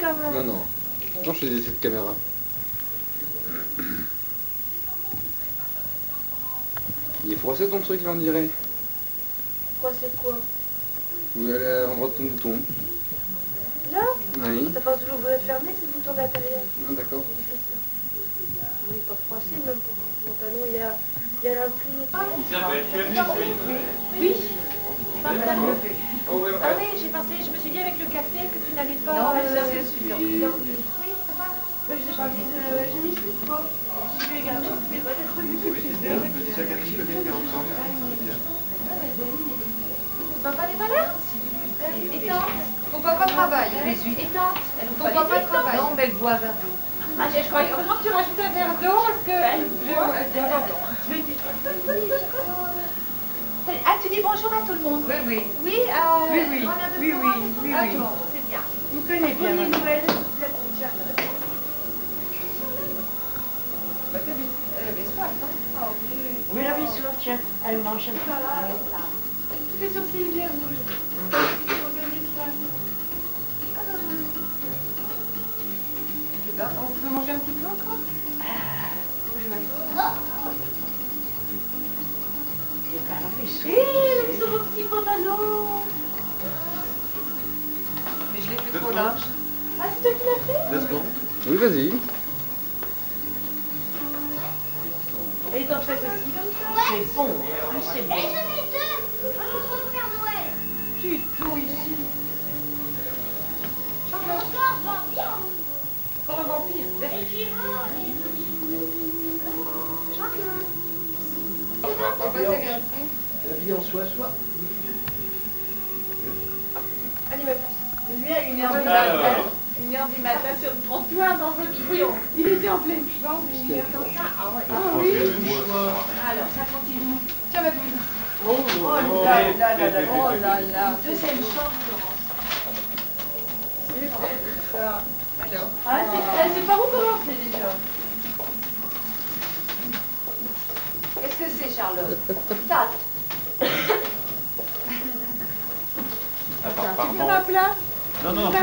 quand même. Non, non. Non, je faisais cette caméra. Il est froissé ton truc là, on dirait. Quoi, c'est quoi? Vous allez à l'endroit de ton bouton. Là? Oui. T'as pas toujours voulu fermer, c'est le bouton de l'intérieur. Ah, d'accord. Oui, pas froissé, même pour mon pantalon, il y a l'imprimé. Isabelle, tu as mis? Oui. Madame Levé. Ah oui, j'ai pensé, je me suis dit avec le café, est-ce que tu n'allais pas... Non, mais ça, c'est sûr. Oui, ça va. Je n'ai pas mis, j'ai mis ce qu'il faut. Je vais garder, mais peut-être revu tout de suite. Papa n'est pas là? Et tante? Ton papa travaille. Et tante? Ton papa travaille. Non, mais elle boit un verre d'eau. Ah, je croyais, heureusement que tu rajoutes un verre d'eau, parce qu'elle boit. Ah, tu dis bonjour à tout le monde? Oui, oui. Oui, oui. Ah, bon, c'est bien. Vous connaissez bien. Bonne Noël, la Oui, la vie tiens, elle mange un peu. Tous les sourcils bien rouges. Regardez ça. On peut manger un petit peu encore? Hé, sur mon petit pantalon. Mais je l'ai fait trop large. Ah, c'est toi qui l'as fait? 2 secondes. Oui, vas-y. Et t'en fais aussi comme ça? C'est bon. C'est bon. Et j'en ai deux. Bonjour Père Noël. Tu tout ici. Encore vampire. Comme un vampire. Et qui vole. La vie en soi. Allez, ma puce. Lui, à 1h du matin, 1h du matin sur le trottoir dans votre bouillon. Il était en pleine forme, il est comme ça. Ah ouais. Ah oui. Alors, ça continue. Tiens, ma puce. Oh là là là là. Oh là là. Deuxième chambre, Florence. Ah, c'est par où commencer déjà? Qu'est-ce que c'est, Charlotte? Tate. Attends, Tu veux un pardon. plat? Non, non, non, pas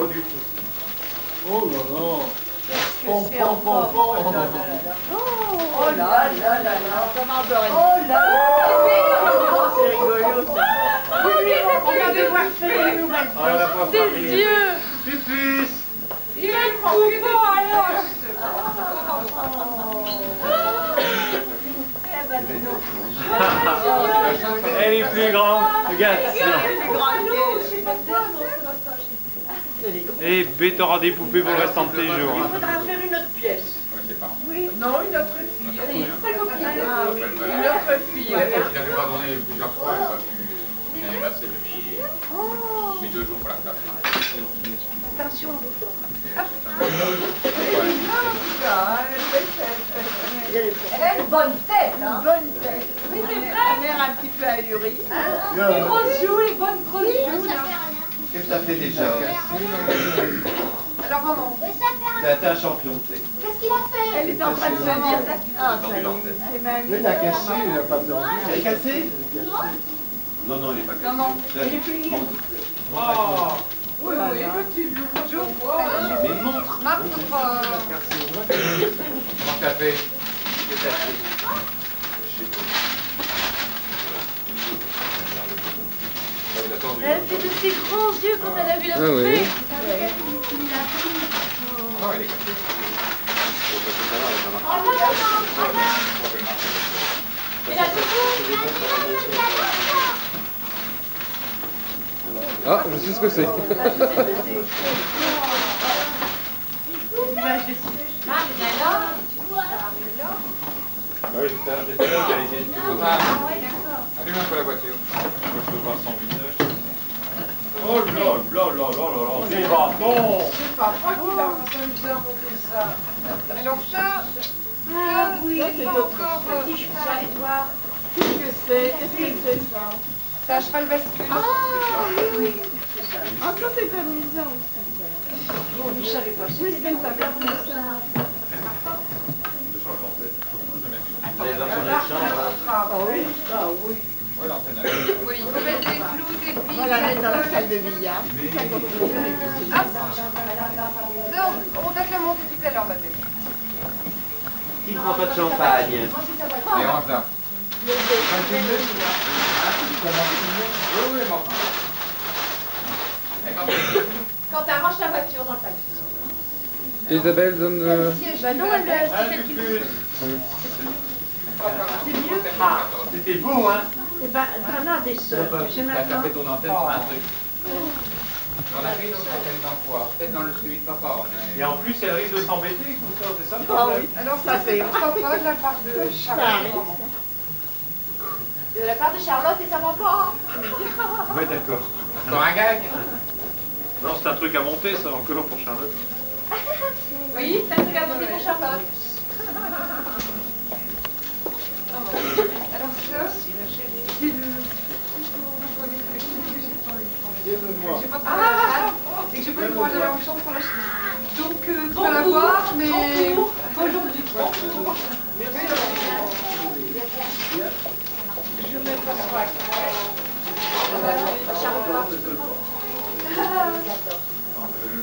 du tout. Oh là là. Qu'est-ce que c'est encore? Pom. Oh là là là là. Comment on peut rien? Oh là Oh, c'est rigolo ça. Regardez voir faire une nouvelle. Ah, la poire Des farine. yeux. Pupus. Il est coupon alors. Eh ben, dis donc. Elle est plus grande. Regarde ça. C'est grand Et B, t'auras des poupées pour le restant de tes jours. Il hein. faudra faire une autre pièce. Non, une autre fille. Ah oui. Une autre fille. Il n'avait pas donné plusieurs fois, il a pas pu. Il a passé mes 2 jours pour la faire. Attention, Elle a une bonne tête, hein. bonne tête. Oui, c'est vrai. Elle a l'air un petit peu ahurie. Les grosses joues, les bonnes grosses joues. Ça là. fait rien. Qu'est-ce que ça fait déjà? Alors maman, Oui, ça fait rien. T'es un champion, tu sais. Qu'est-ce qu'il a fait? Elle est en train de se dire. Ah, Dans ça y leur est. tête. C'est ma Mais il a cassé, il n'a pas besoin. Elle est cassée? Non, non, elle n'est pas cassée. Maman, Elle est plus. oui, oui, petit bonjour. Mais montre. Marc, Comment t'as fait? Qu'est-ce que t'as fait? Je sais pas. Il a attendu. Elle fait de ses grands yeux quand elle a vu la Ah oui. poupée. Non, il est cassé. Ah, je sais ce que c'est. Ah, mais alors, Bah oui, j'étais là, j'allais essayer de tout. Allume un peu la voiture. Moi, je veux voir son visage. Oh là là là là là là, des bâtons. je sais pas, moi qui va s'amuser à monter ça. Alors ça, Ah oui, c'est encore... petit cheval. Qu'est-ce que c'est? Qu'est-ce que c'est ça? C'est un cheval bascule. Ah oui. Ah, ça c'est amusant aussi. Bon, je savais pas. Je sais même pas bien ça. Les enfants de chambre. Ah oui, ah oui. Ouais, l'antenne. Oui, il faut mettre des clous, des On billes. va la mettre dans la salle de billard. Ça continue avec tout ça. Non, on va te la monter tout à l'heure, ma belle. Qui ne prend pas de champagne? Et range là. Oui, oui, mais enfin. Et quand Quand t'arranges ta voiture dans le panier. Et Isabelle donne... Bah non, elle Ah, c'est qui. C'était beau, hein? Eh ben, t'en as des sœurs. J'ai t'as maintenant. tapé ton antenne sur un truc. On a pris notre antenne d'emploi. Peut-être dans le celui de papa. Et en plus, elle risque de s'embêter, comme ça, c'est ça le Ah problème. oui. Alors, Ça, c'est- pourquoi pas de la part de Ça Charles. arrive. De la part de Charlotte et sa maman. Ouais, d'accord. Encore un gag? Non, c'est un truc à monter, ça, encore, pour Charlotte. Oui, ça te regarde pour Charlotte. Alors, ça, c'est le... J'ai pas pu et que j'ai pas eu le courage d'aller en chambre pour l'acheter. Donc, tu vas la voir, mais pas aujourd'hui. Je vais mettre ça sur la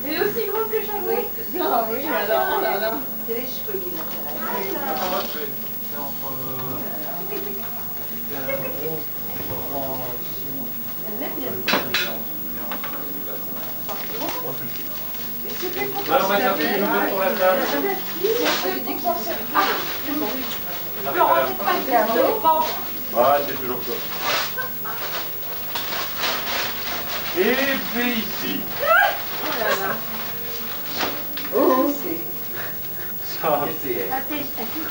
Elle est aussi grande que Charlotte. Ah oui, alors, oh là là. C'est les cheveux qui l'intéressent. Alors, on va taper une ou deux pour la table. Ouais, c'est toujours ça. Et puis ici. Oh. Ça. Charlotte.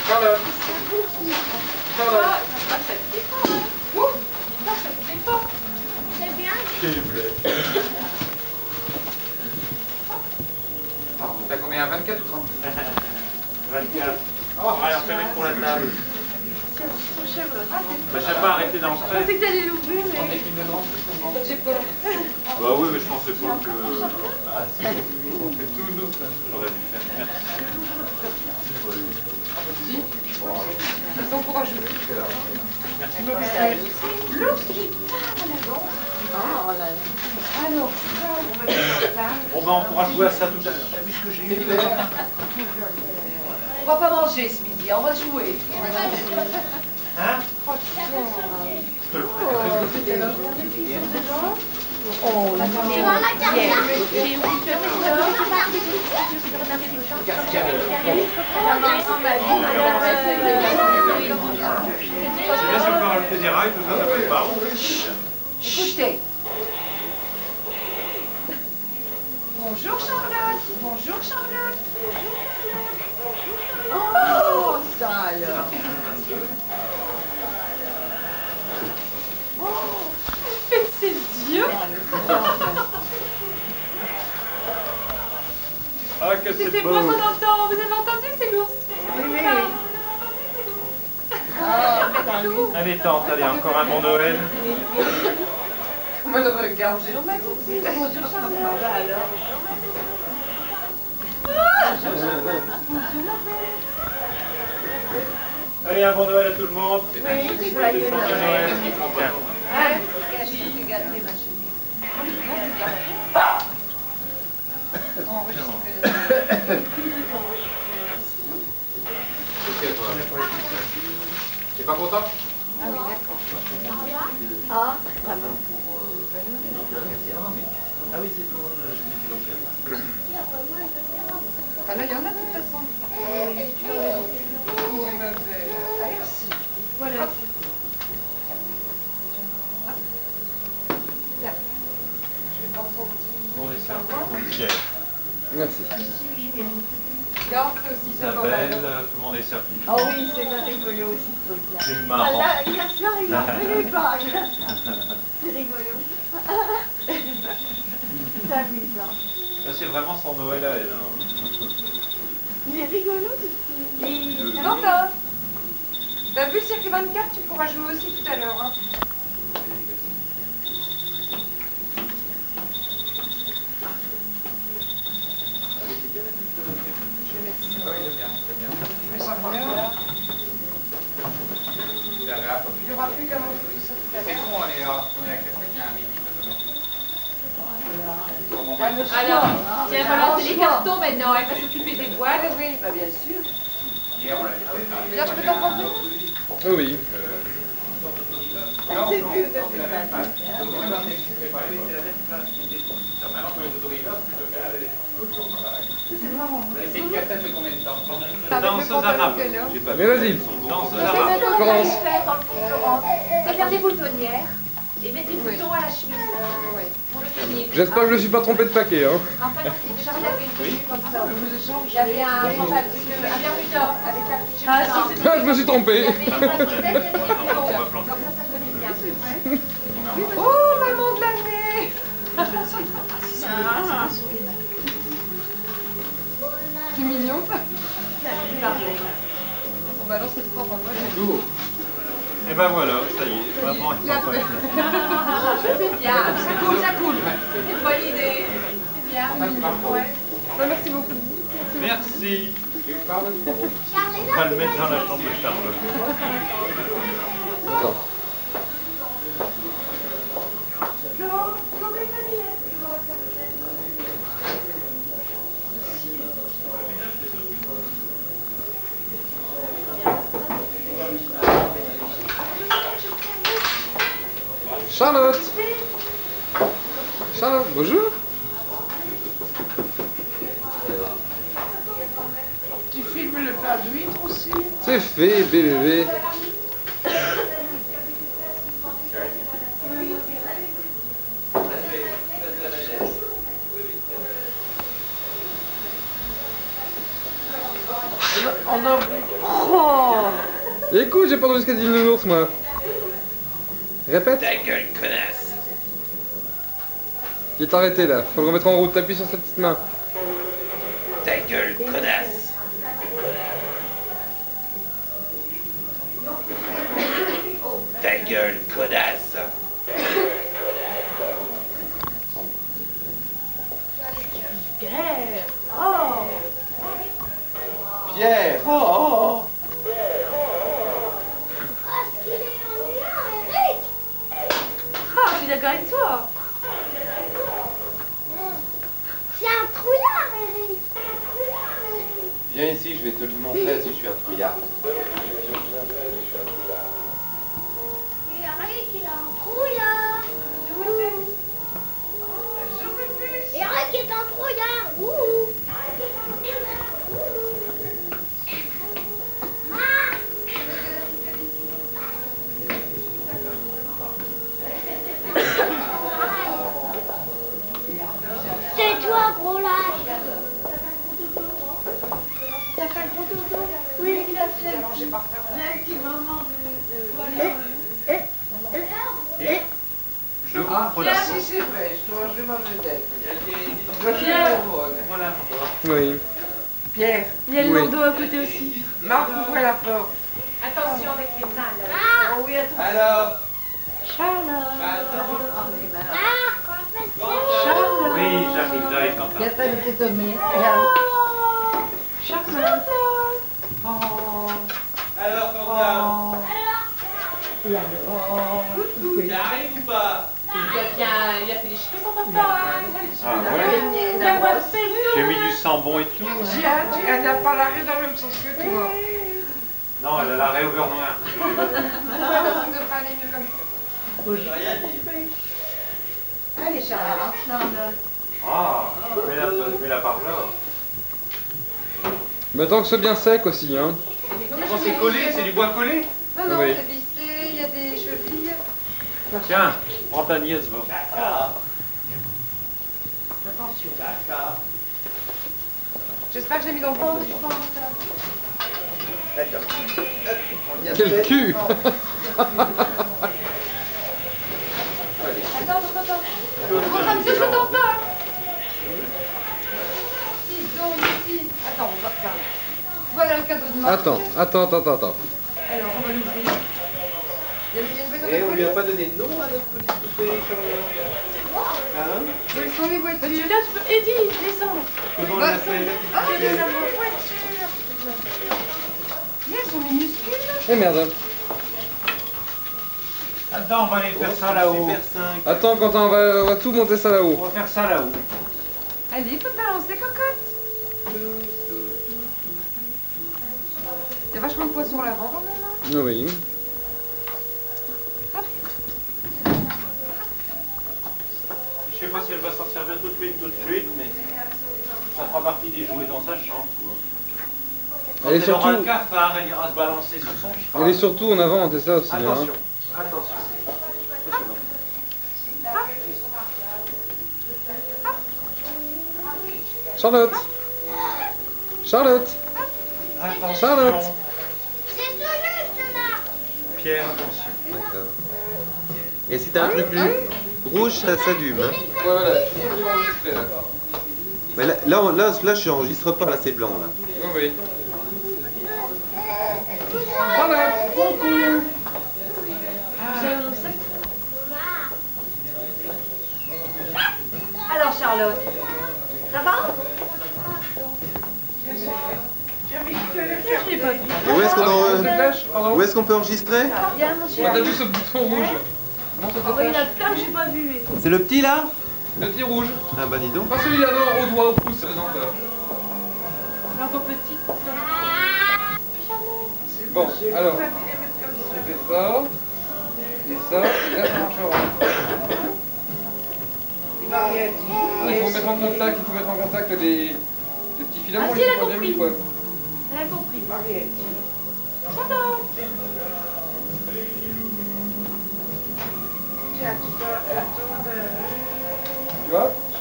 Charlotte. C'est bien. Quel blé. T'as combien? 24 ou 30? 24. Oh, rien, on fait mettre pour la table. Bah, je sais pas, arrêter d'entrer. que t'allais l'ouvrir, On est qu'une grande plus j'ai peur. Bah oui, mais je pensais pas que... Ah si, on fait tout nous. J'aurais dû faire. Merci. Ils sont courageux. Lorsqu'il parle avant. Oh là là. Alors, ça, on va faire ça. Bon bah on pourra jouer à ça tout à l'heure. T'as vu ce que j'ai eu là? On va pas manger ce midi, on va jouer. Hein? Oh là Tu vois la carte là? C'est bien si on peut rajouter des rails, tout ça, ça peut être marrant. Écoutez. Bonjour Charlotte. Bonjour Charlotte. Oh, ça alors. Faites ses yeux. Ah, que c'est C'est beau. moi qu'on entend. Vous avez entendu, c'est l'ours. Oui. Ah, salut. Allez tante, allez, encore un bon Noël. Comment le regarde? Bonjour Charlotte. Bah alors. Allez, un bon Noël à tout le monde. Oui, joyeux Noël. Bien. Ok, toi. T'es pas content? Ah, ça va. Ah oui, c'est bon, je l'ai Ah là, il y en a de toute façon. Oui, ma belle. Merci. Voilà. Bon, et c'est Merci. Regarde, c'est aussi Isabelle, tout le monde est servi. Oh oui, c'est bien rigolo aussi ce truc-là. C'est Ah marrant. là, il y a ça, il en revenait pas. C'est rigolo. C'est amusant. Là, c'est vraiment son Noël à elle. Hein. Il est rigolo ce petit. Quentin, t'as vu le circuit 24, tu pourras jouer aussi tout à l'heure. Hein. Oui, c'est bien, c'est bien. Je vais sortir. C'est agréable. Il n'y aura plus qu'à manger tout ça tout à l'heure. carton maintenant, elle va s'occuper des boîtes. Oui, bah bien sûr. Hier, on l'avait fait. Bien, je peux t'en prendre une? Oh oui. C'est plus de plus. C'est une cassette de combien de temps? Danse aux arabes. Mais vas-y. Danse aux C'est arabes. ce qu'on Commence. va faire dans le Florence. C'est faire des boutonnières et mettre des boutons à la chemise pour le tenir. J'espère que je ne suis pas trompé de paquet. Hein. Enfin, non, c'est déjà j'avais une tenue comme ça. J'avais un bermuda avec la petite chemise. Ah, je me suis trompé. Il y avait une casquette, il y avait des boutons. Comme ça donnait bien. Oh, maman de l'année! C'est mignon. Bon, bah alors c'est trop, on va pas le Bonjour. Et ben voilà, ça y est, maman est pas prête. C'est bien, ça coule, ça coule. C'est une bonne idée. C'est bien. Ouais. Bah, merci beaucoup. Merci. On va le mettre dans la chambre de Charlotte. Attends. Charlotte. Charlotte, bonjour. Tu filmes le plat d'huître aussi? C'est fait, bébé. On a... Oh! Écoute, j'ai pas entendu ce qu'a dit le nounours, moi. Répète. Ta gueule, connasse. Il est arrêté là. Faut le remettre en route. T'appuies sur sa petite main. Ta gueule, connasse. Ta gueule, connasse. Pierre. Oh. Pierre. Oh. Ah, je suis d'accord avec toi. C'est un trouillard, Eric. C'est un trouillard, Eric. Viens ici, je vais te le montrer si je suis un trouillard. Eric, il a un trouillard. Eric est un trouillard. Ouh. Ah. C'est toi, gros lâche. T'as fait un gros dodo? Oui, il a fait un petit moment de... Je ouvre la porte. Si, c'est vrai, je dois jouer ma vedette. Voilà. Oui. Pierre, Il y a le Oui. landau à côté aussi. Marc, ouvrez la porte. Attention avec les mains là. Ah, Oh oui, attends. Alors. Charlotte. Oui, j'arrive, papa. Il n'y a pas de t'étonner. Charlotte. Oh. Alors, Quentin. Oh. T'arrives ou pas? Il a fait les cheveux son papa. Ah ouais? Il a pas fait J'ai mis du sambon et tout. Elle n'a pas l'arrêt dans le même sens que toi. Non, elle a l'arrêt au beurre noir. Ça devrait aller mieux comme ça. Allez, Charlotte. Ah, mets-la par là. Mais tant que c'est bien sec aussi, hein. Oh, c'est collé, c'est du bois collé. Non, non, Oui. c'est vissé, il y a des chevilles. Tiens, prends ta nièce, va. Attention. J'espère que je l'ai mis dans le bon. Quel cul. Attends. Oh, Ramsey, je t'entends pas. Si, donc, si. Attends, on va faire. Voilà le cadeau de Marc. Attends. Alors, on va l'ouvrir. Il y a une Et on bonne lui a pas donné de nom à notre petite poupée, Charlotte. Hein? Ils sont les voitures. Tu peux... Eddie, descends. Comment on l'appelle la petite poupée? Elles sont minuscules. Eh merde. Attends, on va aller faire ça là-haut. Super 5. Attends, Quentin, on va tout monter ça On là-haut. va faire ça là-haut. Allez, il faut te balancer les cocottes. poisson l'avant quand même. Oui. Je sais pas si elle va s'en servir tout de suite, mais ça fera partie des jouets dans sa chambre. Quand Elle est elle aura surtout- un cafard, elle ira se balancer sur son cheval. Elle est surtout en avant, c'est ça aussi. Hein. Attention, attention. Charlotte. Charlotte. Attention. Charlotte. C'est tout juste là. Pierre, attention. D'accord. Et si t'as un truc rouge, ça s'allume. Hein. Voilà, je suis enregistré là. Mais là, je n'enregistre pas, là c'est blanc. Là. Oui, oui. Charlotte, coucou. Alors Charlotte, ça va? Je l'ai pas vu. Et où est-ce qu'on Ah, c'est flash, pardon. où est-ce qu'on peut enregistrer? Bien, monsieur. Ah, t'as vu ce bouton rouge? Non, ça Oh, il y en flash. a plein que j'ai pas vu. C'est le petit là? Le petit rouge. Ah bah dis donc. Pas celui-là, non, au doigt, au pouce. Non, ça. C'est un peu petit. Bon, alors, je fais ça, et ça, et là ça marchera. Ah, il faut mettre en contact les petits filaments, Ah, si, ils elle a sont bien compris. mis, quoi. Elle a compris. Tu vois? Ça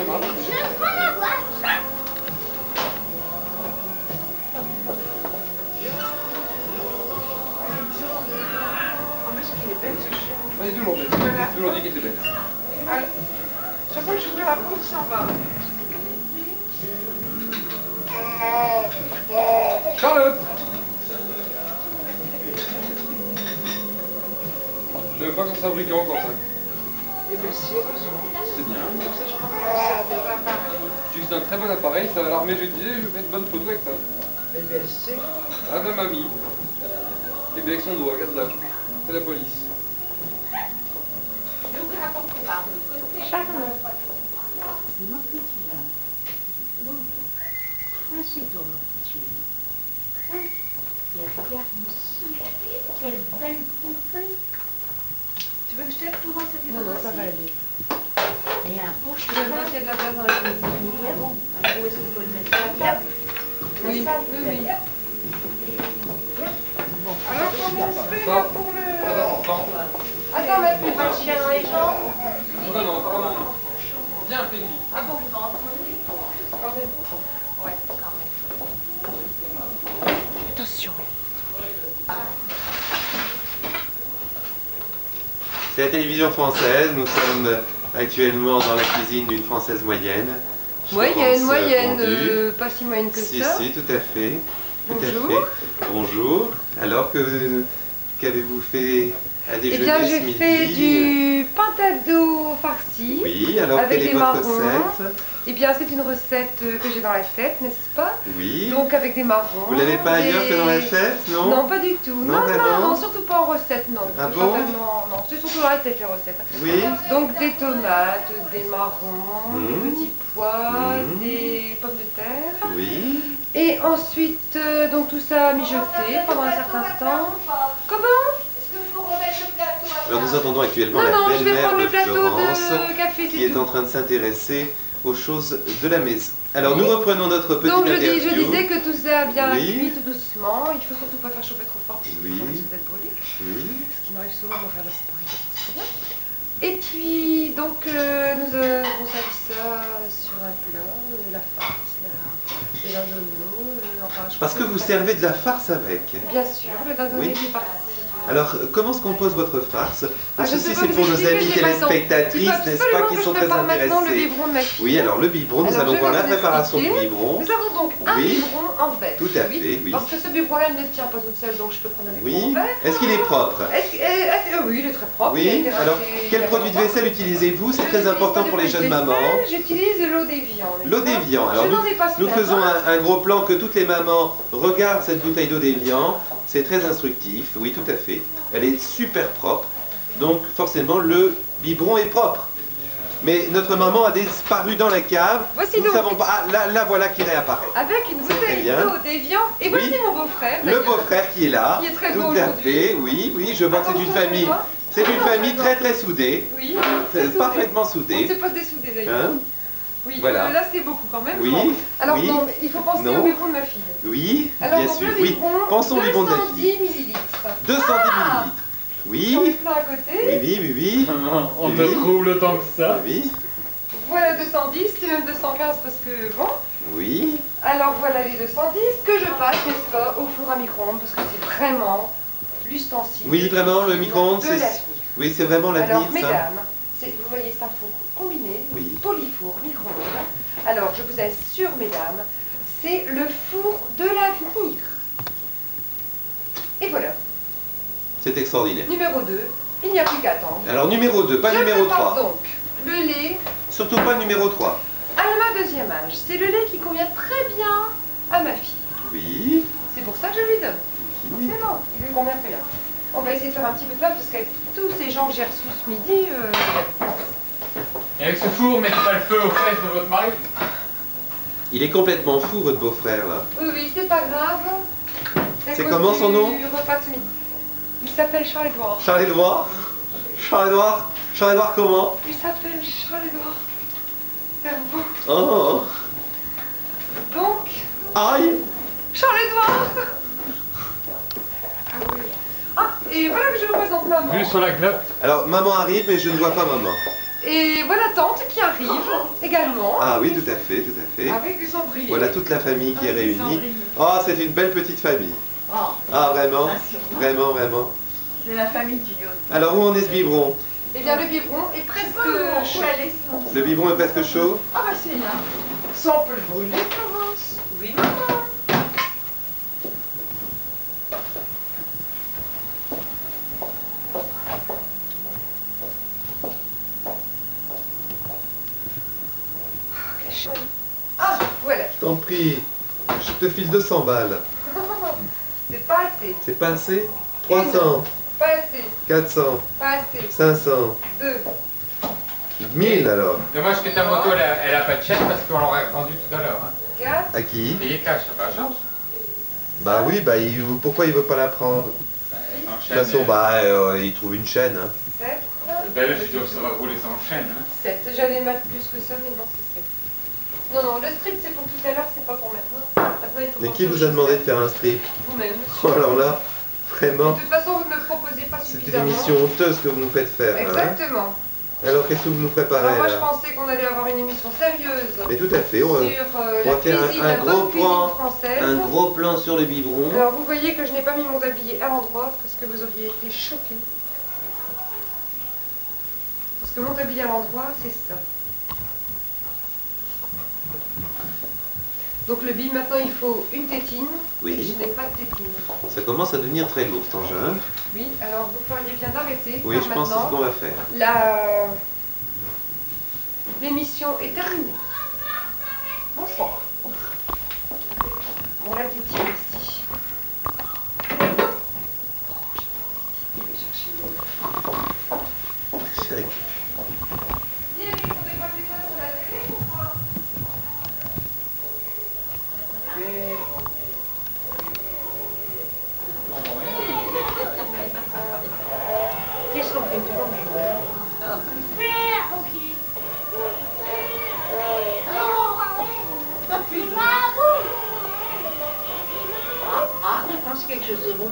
marche. Je prends la boîte. On est toujours bête. Toujours dit qu'il était bête. Chaque fois que j'ouvre la porte, il s'en va. Charlotte! Je sais même pas quand ça fabriqué encore ça. Et bien si, heureusement. C'est bien. Comme ça, je peux me servir à Marie. Tu dis c'est un très bon appareil, ça va l'armer jeudi, je vais faire de bonnes photos avec ça. Eh bien c'est. Ah ben mamie. Et bien avec son doigt, regarde là. C'est la police. Je vais ouvrir la porte par le côté. Assieds-toi, mon petit chéri. Hein? Mais regarde ici. Quelle belle poupée. Tu veux que je t'aide pour voir cette Non, non, ça va aller. Et un beau Je vais voir s'il y a de la place dans la cuisine. Ah bon? Où est-ce qu'il faut le mettre sur la table? Oui, La salle, oui, oui. Bon. Alors comment on fait Ça, là pour très le... important. Attends, mais plus pas de chien dans les jambes. Non, non, pardon. Viens, fais une vie. Ah bon, ouais, quand même. Attention. C'est la télévision française. Nous sommes actuellement dans la cuisine d'une Française moyenne. Moyenne, Florence moyenne, Pondu. pas si moyenne que Si, ça. si, tout à fait. Tout Bonjour. à fait. Bonjour. Alors qu'avez-vous fait à Eh déjeuner bien, ce j'ai midi? fait du pintado farci. Oui, alors avec quelle est des votre marrons. recette? Eh bien, c'est une recette que j'ai dans la tête, n'est-ce pas? Oui. Donc, avec des marrons. Vous l'avez pas ailleurs que dans la tête, non? Non, pas du tout. Non, Non, vraiment non, surtout pas en recette, non. Ah C'est bon pas tellement- Non, c'est surtout dans la tête, les recettes. Oui. Donc, des tomates, des marrons, Mmh. des petits pois, Mmh. des pommes de terre. Oui. Et ensuite, donc tout ça mijoté pendant un certain temps. Comment? Est-ce qu'il faut remettre le plateau à Alors nous entendons actuellement Non, non, la je vais belle-mère prendre de le plateau Florence de café, qui c'est est tout. en train de s'intéresser aux choses de la maison. Alors nous reprenons notre petite Donc je interview. disais que tout ça a bien Oui. cuit tout doucement. Il faut surtout pas faire chauffer trop fort. Oui. Ça risque d'être brûlé. Oui. Ce qui m'arrive souvent, mon frère là, c'est pareil, c'est très bien. Et puis, donc, nous avons servi ça sur un plat, la farce, le dindonneau, enfin, je Parce que pense vous servez de la farce avec. Bien sûr, le dindonneau Oui. est parti. Alors comment se compose votre farce? Ah, je Ceci peux pas c'est vous pour nos expliquer, amis j'ai pas le temps. téléspectatrices, Il faut n'est-ce pas, absolument qui que sont je très prépare maintenant le intéressées. biberon de ma fille. Oui, alors le biberon, nous Alors, allons je voir vais la vous préparation du expliquer. biberon. Nous avons donc un Oui. biberon en verre. Tout à fait, oui. Parce que ce biberon-là, il ne tient pas toute seule, donc je peux prendre avec mon Oui. verre. Est-ce qu'il est propre? Oui, il est très propre. il a Oui. été Alors racheté il y quel a produit de longtemps. vaisselle utilisez-vous? C'est Je très n'utilise important pas pour de les jeunes vaisselle, mamans. J'utilise de l'eau d'Évian. n'est-ce L'eau pas? d'Évian. Alors Je n'en ai pas nous souvent. faisons un gros plan que toutes les mamans regardent cette bouteille d'eau d'Évian. C'est très instructif, oui tout à fait. Elle est super propre. Donc forcément le biberon est propre. Mais notre maman a disparu dans la cave. Voici Nous donc. savons pas. Ah, là voilà qui réapparaît. Avec une C'est très bouteille bien. d'eau d'Évian. Et voici Oui. mon beau-frère. Le d'ailleurs. beau-frère qui est là. Qui est très Tout beau à aujourd'hui. fait, oui, oui, je vois que c'est une Attention, famille. moi. C'est une famille très très soudée. Oui. Parfaitement On ne soudée. s'est pas dessoudé d'ailleurs. Hein? Oui, Voilà. là c'est beaucoup quand même. Oui, Bon. Alors oui. non, il faut penser Non. au biberon de ma fille. Oui, Alors bien donc sûr. le Oui, biberon, pensons au biberon de la 210 fille. millilitres. 210 millilitres. J'en ai Oui, plein à côté. oui, oui, oui, oui. On Oui. te trouve le temps que ça. Oui, Voilà 210, c'est même 215 parce que bon. oui. Alors voilà les 210 que je passe, n'est-ce pas, au four à micro-ondes parce que c'est vraiment l'ustensile. Oui, vraiment, le micro-ondes, de c'est. l'avenir. Oui, c'est vraiment l'avenir, Alors ça. mesdames, vous voyez c'est un four combiné, Oui. polyfour, micro-ondes. Alors je vous assure mesdames, c'est le four de l'avenir. Et voilà. C'est extraordinaire. Numéro 2, il n'y a plus qu'à attendre. Alors, numéro 2, pas Je numéro prépare 3. donc le lait Surtout pas numéro 3. à ma deuxième âge. C'est le lait qui convient très bien à ma fille. Oui. C'est pour ça que je lui donne. C'est bon, il lui convient très bien. On va essayer de faire un petit peu de place parce qu'avec tous ces gens que j'ai reçus ce midi, Et avec ce four, mettez pas le feu aux fesses de votre mari. Il est complètement fou, votre beau-frère, là. oui, c'est pas grave. C'est comment son nom? Du repas de ce midi. Il s'appelle Charles-Édouard. Charles-Édouard. Charles-Édouard. Charles-Édouard comment? Il s'appelle Charles-Édouard. Ferme-vous. Oh. Donc, Aïe. Charles-Édouard. Ah, et voilà que je vous présente maman. Vue sur la glotte. Alors, maman arrive, mais je ne vois pas maman. Et voilà tante qui arrive également. Ah oui, tout à fait, tout à fait. Avec du cendrier. Voilà toute la famille qui est Avec des réunie. cendriers. Oh, c'est une belle petite famille. Oh, Ah, vraiment, ça, sûrement. vraiment, vraiment. C'est la famille du yacht. Alors, où en est ce biberon? Eh bien, le biberon est presque chaud. Le biberon est presque chaud. Ah bah c'est là. Ça on peut le brûler, Florence. Oui, maman. Ah, voilà. Je t'en prie, je te file 200 balles. C'est pas assez. C'est pas assez? 300, Pas assez. 400, Pas assez. 500, 2. 1000 alors. Dommage que ta moto, elle a pas de chaîne parce qu'on l'aurait vendue tout à l'heure. Hein. 4. À qui? Payé cash, ça n'a pas chance. Bah oui, bah pourquoi il veut pas la prendre? De toute façon, bah il trouve une chaîne. Hein. 7. Ben là, je dois ça va rouler sans chaîne. Hein. 7. J'allais mettre plus que ça, mais non, c'est 7. Non, non, le strip c'est pour tout à l'heure, c'est pas pour maintenant. Maintenant, il faut Mais penser qui aux vous a demandé de chaussettes. faire un strip? Vous-même. Oh alors là, De vraiment, toute façon, vous ne me proposez pas c'est une suffisamment. émission honteuse que vous nous faites faire. Hein. Exactement. Alors qu'est-ce que vous nous préparez Alors moi, je là? pensais qu'on allait avoir une émission sérieuse Mais tout à fait, on sur va la faire cuisine, un la gros bonne cuisine plan, française. un gros plan sur le biberon. Alors vous voyez que je n'ai pas mis mon tablier à l'endroit parce que vous auriez été choqués. Parce que mon tablier à l'endroit, c'est ça. Donc le bim, maintenant il faut une tétine. Oui. Et je n'ai pas de tétine. Ça commence à devenir très lourd cet engin. Oui, alors vous feriez bien d'arrêter. Oui, car je pense que c'est ce maintenant, qu'on va faire. l'émission est terminée. Bonsoir. Bon, la tétine ici. Je vais chercher le... Chérie. Dis, Eric, on est pas fait ça sur la télé ou quoi? Qu'est-ce qu'on fait? Ah, je pense quelque chose de bon.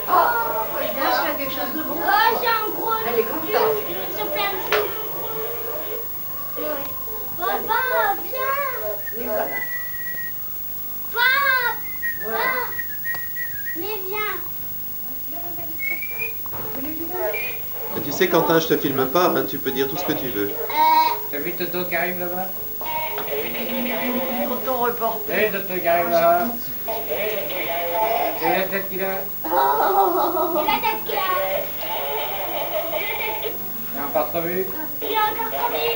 Ah, je pense qu'il y a quelque chose de bon. Elle est contente. Papa, viens! Et voilà. Papa! Mais viens! Et tu sais, Quentin, je te filme pas, hein, tu peux dire tout ce que tu veux. T'as vu Toto qui arrive là-bas? Tonton reporter. Hé, Toto qui arrive là-bas. Et la tête qu'il a? Et la tête qu'il a! Il a encore trop vu? Il est encore tombé!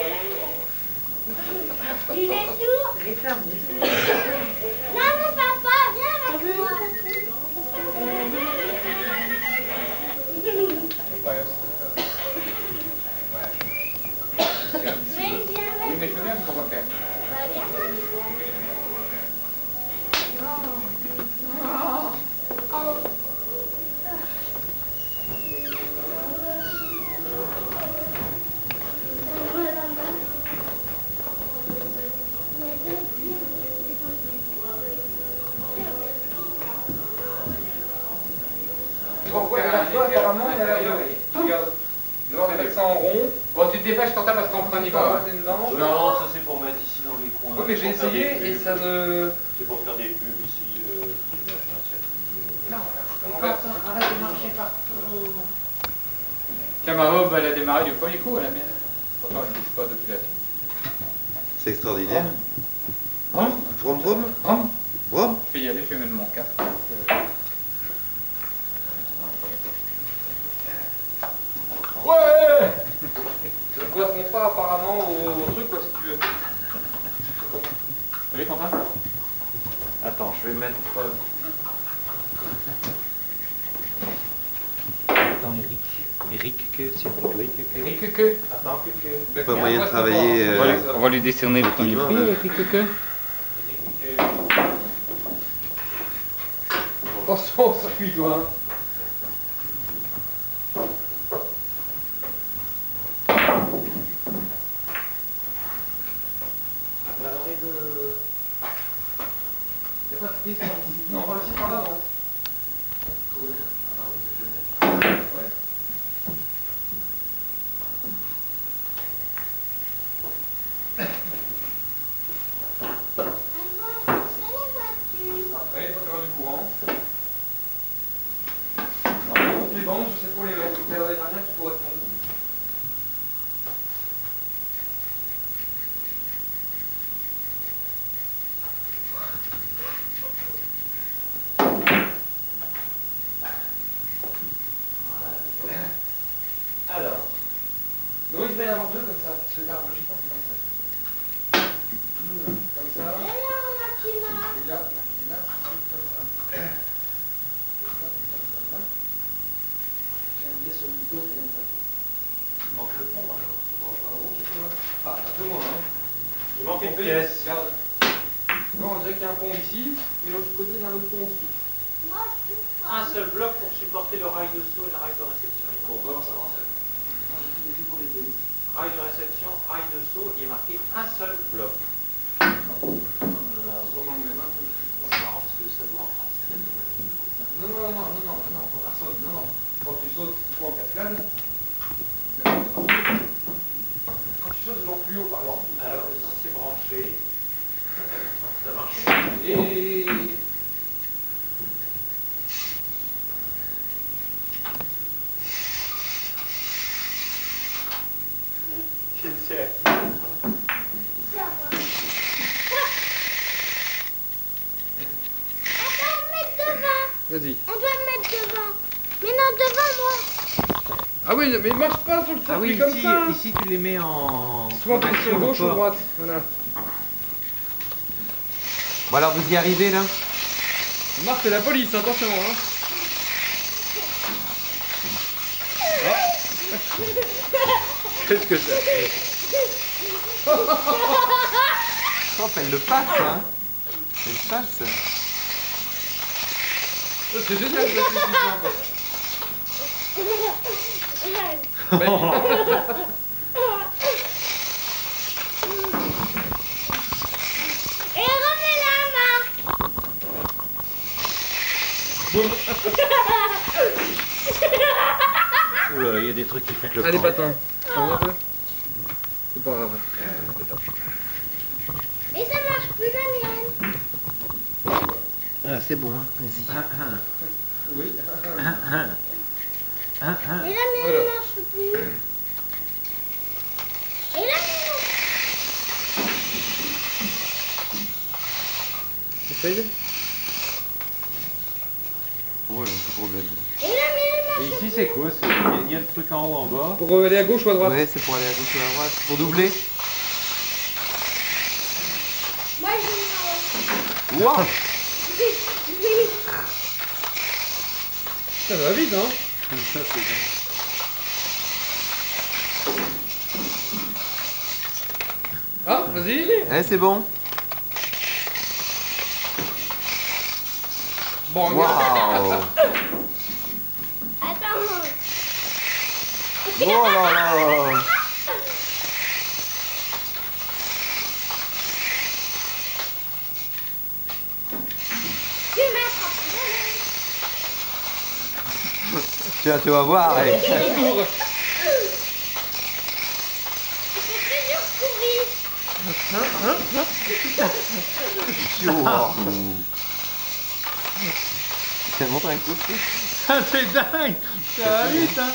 Il est sourd! Les fermes. Non, mais papa, viens avec moi! Apparemment, il a l'air de... Regarde. Il doit faire ça en rond. Bon, tu te dépêches, Quentin, parce qu'en train d'y va. Non, ça c'est pour mettre ici dans les coins. Oui, mais j'ai pour faire essayé des et pubs. ça ne... C'est pour faire des pubs ici, qui machin, circuit. Non, Arrête de marcher partout. Tiens, ma robe, elle a démarré du premier coup, elle a bien. Pourtant, elle ne bouge pas depuis là. C'est extraordinaire. Hum. Vroom vroom. Hum. Vroom. Je vais y aller, je vais mettre mon casque. Ouais. Ça ne correspond pas apparemment au truc, quoi, si tu veux. Salut, Quentin. Attends, je vais mettre... Attends, Eric. Eric, que c'est pour lui, que... Eric que. Attends, que... Pas moyen de travailler. On va lui décerner le temps du prix, Eric que. Attention au circuit, toi. Hein. Il n'y a pas de prise par ici. Non, par ici, par là, non. Ouais. Après, il faut faire du courant. Alors, toutes les bandes, je sais pas où les mettre. Il y en a rien qui correspond. Alors, Donc il devrait y en avoir deux comme ça. Parce que regarde, moi j'y pense, c'est comme ça. Comme ça. Et là, et là, c'est comme ça. Et ça, c'est comme ça. Hein. J'ai un billet sur le bouton, c'est comme ça. il manque le pont alors. Bon, je vois, bon, je sais pas. Ah, un peu moins, hein. Il manque une pièce. Regarde. Là, on dirait qu'il y a un pont ici, et de l'autre côté, il y a un autre pont aussi. Un seul bloc pour supporter le rail de saut et le rail de réception. Bon, on va voir ça. Pour les deux. Rail de réception, rail de saut, il est marqué un seul bloc. C'est vraiment le même. Hein. C'est marrant parce que ça doit en principe être le même. Non, personne, non. Quand tu sautes, tu prends en cascade. Quand tu sautes, genre plus haut, par exemple. Alors, ici c'est branché. Ça marche. Et... C'est à qui? Vas-y. On doit le mettre devant. Mais non, devant moi. Ah oui, mais marche pas sur le circuit comme ça. Ici tu les mets en... Soit en position gauche ou droite. Voilà. Bon alors vous y arrivez là? Marc, c'est la police, attention. Hein. Qu'est-ce que ça fait? Hop, elle le passe, hein? Elle passe. C'est génial ce en fait. Et remets-la, Marc. Oula, il y a des trucs qui foutent le Allez, camp. patin. C'est pas grave. Et ça marche plus la mienne. Ah, c'est bon, hein? Vas-y. Oui. Et la mienne ne marche plus. Et la mienne. Essaye. Ouais, pas de problème. Et la mienne Et marche. ici c'est quoi? Il y a le truc en haut, en bas. Pour aller à gauche ou à droite. Ouais, c'est pour aller à gauche ou à droite. Pour doubler. Moi je vais Wow! Ça va vite, hein. Ça c'est bien. Ah, vas-y. Eh, c'est bon. Bon, Waouh. Attends. Oh là là. Tu m'attrapes. Tu vas voir. Je peux toujours courir. Tiens, montre un coup. Ah, c'est dingue. Ça va vite, hein.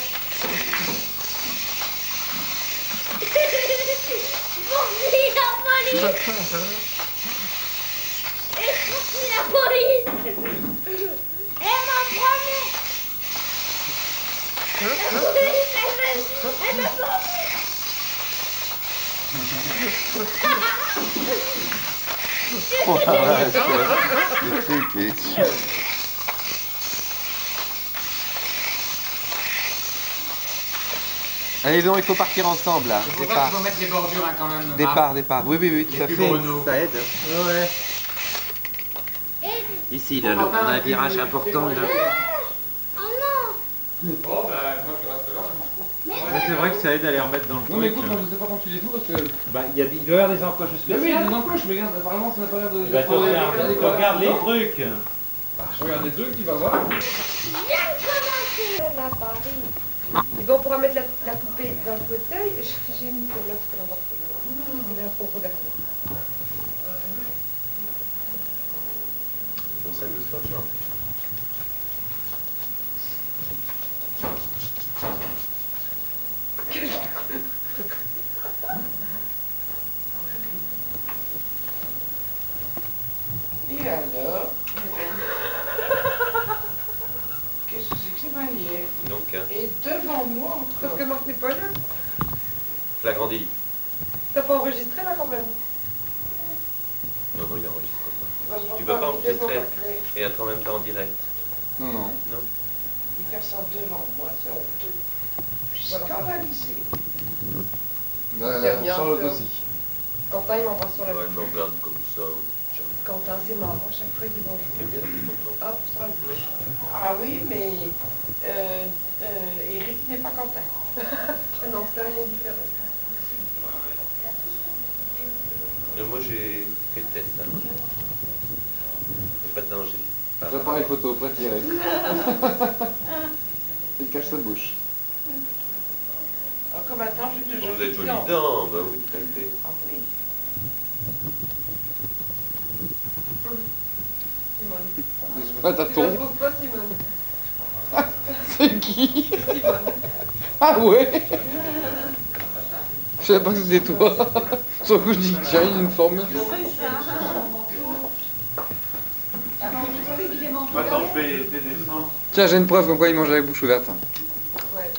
Poursuis la police. Et poursuis la police. Elle m'a promis. La police, elle me poursuit. Oh la vache. Le truc est sûr. Allez, donc il faut partir ensemble là. C'est pour ça qu'il faut mettre les bordures hein, quand même. Départ. Oui, tout à plus fait. grenaux. Ça aide. Ouais. Ici, là, on a un virage important là. Oh non. Bon, bah, moi je reste là, je m'en fous. Mais c'est vrai que ça aide à les remettre dans le truc. Non mais écoute, moi je sais pas quand tu les fous parce que... Bah, il doit y avoir des encoches Mais oui, il y a spéciales. des encoches, mais regarde, apparemment ça n'a pas l'air de... Eh ben, tu regardes les Non. trucs. Bah, je regarde les trucs, tu vas voir. Viens commencer. Là, Paris. Et bon, on pourra mettre la poupée dans le fauteuil. J'ai mis celle-là parce que l'on va faire. Là, pour regarder. On s'amuse pas, genre. Et alors? Qu'est-ce que c'est que c'est manière? Donc, hein, Et devant moi Sauf encore. que Marc n'est pas là. flagrant délit. T'as pas enregistré là quand même? Non, il enregistre pas. On va se voir Tu peux pas par vidéo, enregistrer par clair. et être en même temps en direct. Non, non. Non. Je vais faire ça devant moi, c'est honteux. Je suis scandalisée. C'est bien, Charlotte ça. aussi. Quentin, il m'embrasse sur la Ouais, bouche. elle me regarde comme ça. Quentin, c'est marrant. Chaque fois, il dit bonjour. T'aimes bien les tonton? Hop, sur la bouche. Ah oui, mais Eric n'est pas content. Ah non, ça, il y a une différence. Moi, j'ai fait le test. Hein. Il n'y a pas de danger. L'appareil photo, prêt tiré. Il cache sa bouche. Alors comme maintenant, j'ai deux Vous êtes jolies dents. dents, bah oui, tout à fait. Ah oui. Simone. Je pas Tu ne tâton. trouves pas, Simone? C'est qui? Simone. Ah ouais. Je savais pas que c'était toi. Sur le coup, je dis, tiens, il a une forme. Attends, je vais descendre. Tiens, j'ai une preuve comme quoi il mange avec bouche ouverte. Ouais.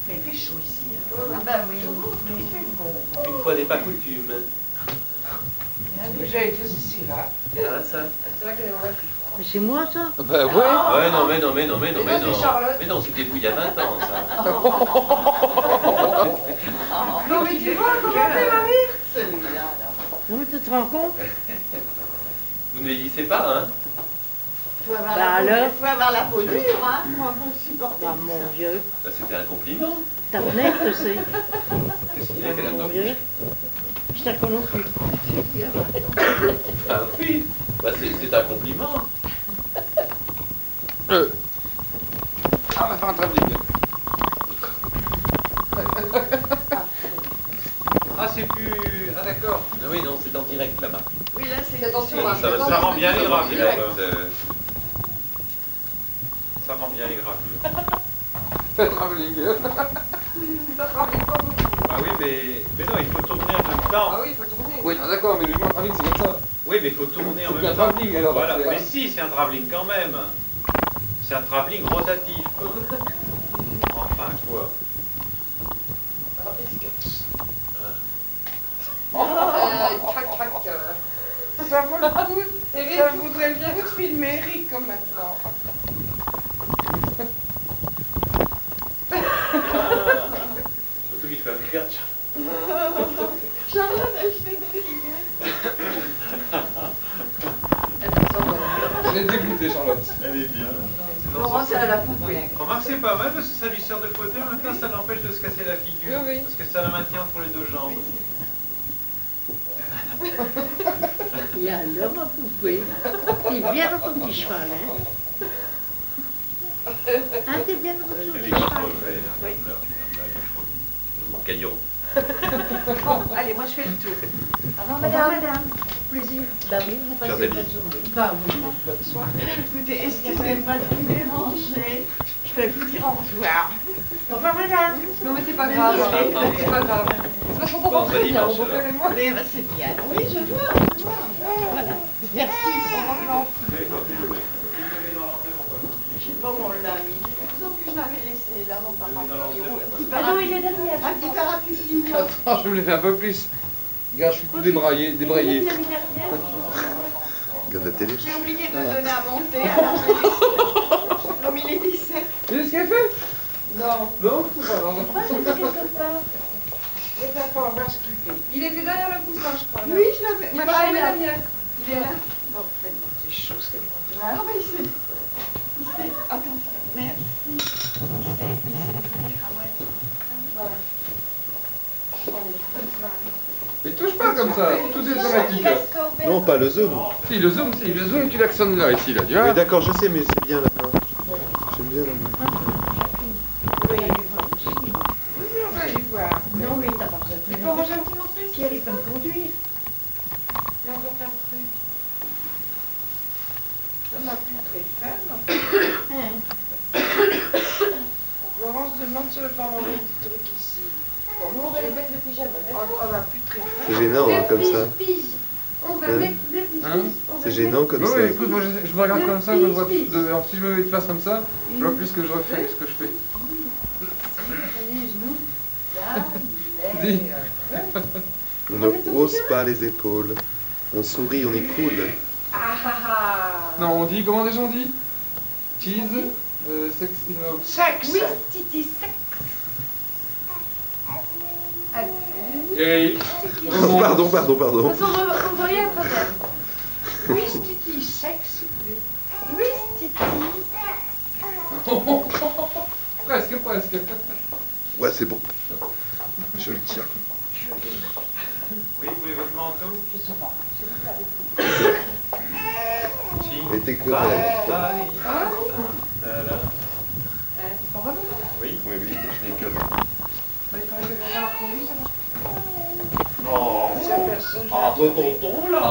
Mais il fait chaud ici. Hein. Ah bah oui. Il fait bon. Une fois n'est pas coutume. J'ai été ici là. Ah, ça. C'est vrai qu'elle est vraiment. Mais c'est moi ça? Bah ouais. Ouais, non, mais non. c'est Charlotte. Mais non, c'était vous il y a 20 ans, ça. Non, mais tu vois comment on fait, mamie? Celui-là, là. Oui, tu te rends compte? Vous ne vieillissez pas, hein? Faut avoir, Bah la peau, alors? faut avoir la peau dure, hein, pour supporter. Ah mon Dieu, Bah, c'était un compliment. ta fenêtre c'est. Qu'est-ce qu'il a qu'elle a Mon pas Dieu. bouché? Je te reconnais plus. Ah oui, bah, c'est un compliment. Ah, on va faire un travelling. Ah, c'est plus. Ah, d'accord. Ah oui, non, c'est en direct là-bas. Oui, là, c'est. Attention, Marc. Ça rend bien les en gravures. direct. Ça rend bien les gravures. Fait travelling. Ça travaille pas beaucoup. Ah oui, mais non, il faut tourner en même temps. Ah oui, il faut tourner. Oui, non, d'accord, mais le jugement travelling, c'est comme ça. Oui, mais il faut tourner en C'est plus même un temps. travelling alors. Voilà, c'est- mais si, c'est un travelling quand même. C'est un travelling rotatif. Enfin, quoi. Crac, crac. Ça vaut le coup. Eric, Ça voudrait bien filmer Eric comme maintenant. Surtout qu'il fait un regard. Charlotte, elle fait des lunettes. Elle est dégoûtée, Charlotte. Elle est bien. Laurence, elle a la poupée. Remarque, c'est pas mal parce que ça lui sert de fauteuil, en même temps ça l'empêche de se casser la figure. Oui, oui. Parce que ça la maintient entre les deux jambes. Et alors, ma poupée, t'es bien dans ton petit cheval, hein? Hein, t'es bien dans ton petit cheval? Gagnant. Bon, allez, moi je fais le tour. Au revoir, madame. Plaisir. Bah oui, on a passé Chers une bonne amis. journée. Bah oui, bonne soirée. Écoutez, excusez-moi de vous déranger. Je vais vous dire au revoir. Au revoir, madame. Non, mais c'est pas grave. C'est pas grave. C'est parce qu'on comprend très bien, on comprend et moi. Oui, bah, c'est bien. Oui, je dois. Voilà. Merci. Au revoir. Je sais pas où on l'a mis. Il me semble que je l'avais laissé là, mon papa. Ah non, il est derrière. Un petit parapluie mignon. Attends, je me l'ai fait un peu plus. Regarde, je suis tout débraillé. Il est derrière. Regarde la télé. J'ai oublié de le donner à monter. Alors je l'ai laissé. Comme il est 17. Tu sais ce qu'elle fait? Non. Non, c'est pas grave. Moi, je ne sais pas. Je vais pas voir ce qu'il fait. Il était derrière le coussin, je crois. là. Oui, je l'avais. Il est pas derrière. Il est là. Bon, faites-moi ces choses. Non, mais il s'est. Attention. Merci. Il s'est. À moitié. Voilà. Allez, bonne soirée. Mais touche pas comme ça, tout est automatique. Non, pas le zoom. Si, le zoom, tu l'actionnes là, ici, là, tu vois? Oui, d'accord, je sais, mais c'est bien là-bas. J'aime bien là-bas. Oui, on va y voir. Non, mais t'as pas besoin de Il faut manger un petit morceau ici. Pierre, il peut me conduire. Il y a encore plein de trucs. Ça m'a plus très faim. Hein? Laurence demande si on veut pas manger des trucs ici. Bon, nous, on va les mettre le pyjama. On n'a plus très faim. C'est gênant hein, comme ça. On va Hein? mettre des piges. Hein? C'est gênant comme Oui, ça. oui, écoute, moi je me regarde comme ça, je vois alors si je me mets de face comme ça, je vois plus ce que je refais, ce que je fais. Dis. On ne hausse pas les épaules. On sourit, on est cool. Ah ah ah. Non, on dit, comment déjà on dit? Cheese, sex, no. Sexe. Oui, Titi, sexe. Allez. Et Oh, pardon. De toute façon, on voit rien à travers. Oui, Titi, sexe. Oui, Titi. presque, presque. Ouais, c'est bon. Je le tiens. Oui, vous voulez votre manteau? Je sais pas. Si. Et t'es que Bye, belle. bye. Là, là. On va voir. Oui. Oui, je n'ai que Bah, il faudrait que je vienne la conduire, ça va. Oh, C'est personne. ah, toi, tonton, là.